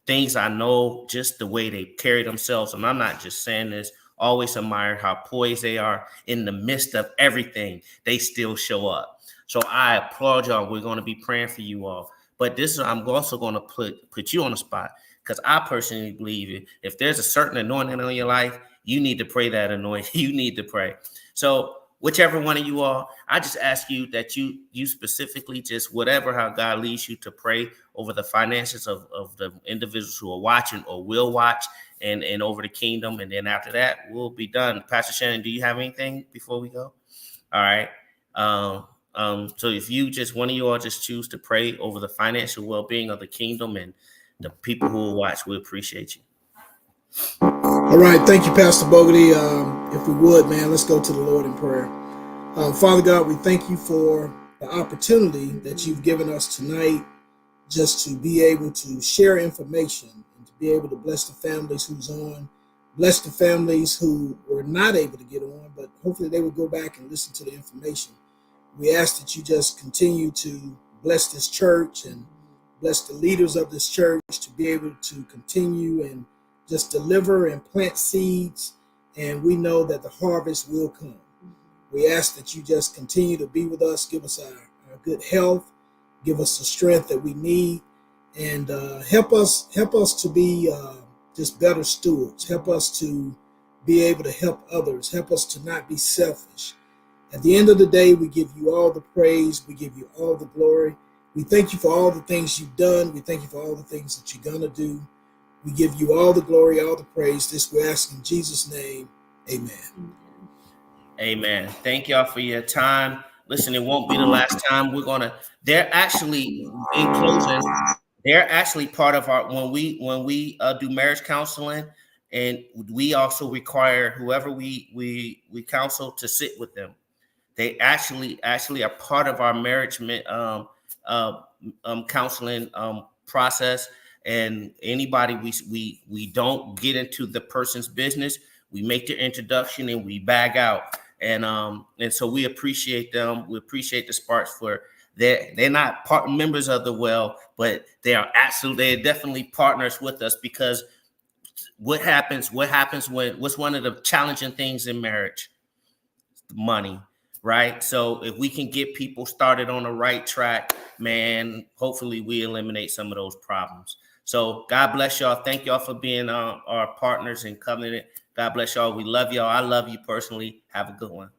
S1: Things I know, just the way they carry themselves. And I'm not just saying this, always admire how poised they are in the midst of everything. They still show up. So I applaud y'all. We're going to be praying for you all. But I'm also going to put you on the spot because I personally believe if there's a certain anointing on your life, you need to pray that anointing. You need to pray. So whichever one of you are, I just ask you that you specifically just how God leads you to pray over the finances of the individuals who are watching or will watch and over the kingdom. And then after that, we'll be done. Pastor Shannon, do you have anything before we go? All right. So if one of you all just choose to pray over the financial well-being of the kingdom and the people who will watch, we appreciate you.
S2: All right. Thank you, Pastor Boggerty. If we would, man, let's go to the Lord in prayer. Father God, we thank you for the opportunity that you've given us tonight just to be able to share information and to be able to bless the families who's on, bless the families who were not able to get on, but hopefully they will go back and listen to the information. We ask that you just continue to bless this church and bless the leaders of this church to be able to continue and just deliver and plant seeds. And we know that the harvest will come. We ask that you just continue to be with us, give us our good health, give us the strength that we need, and help us to be just better stewards. Help us to be able to help others. Help us to not be selfish. At the end of the day, we give you all the praise. We give you all the glory. We thank you for all the things you've done. We thank you for all the things that you're going to do. We give you all the glory, all the praise. This we ask in Jesus' name. Amen.
S1: Amen. Thank y'all for your time. Listen, it won't be the last time. They're actually, in closing, they're actually part of our, when we do marriage counseling, and we also require whoever we counsel to sit with them. They actually are part of our marriage counseling process. And anybody, we don't get into the person's business. We make their introduction and we bag out. And so we appreciate them. We appreciate the Sparks for they're not members of the well, but they're definitely partners with us, because what's one of the challenging things in marriage? Money, right? So if we can get people started on the right track, man, hopefully we eliminate some of those problems. So God bless y'all. Thank y'all for being our partners in covenant. God bless y'all. We love y'all. I love you personally. Have a good one.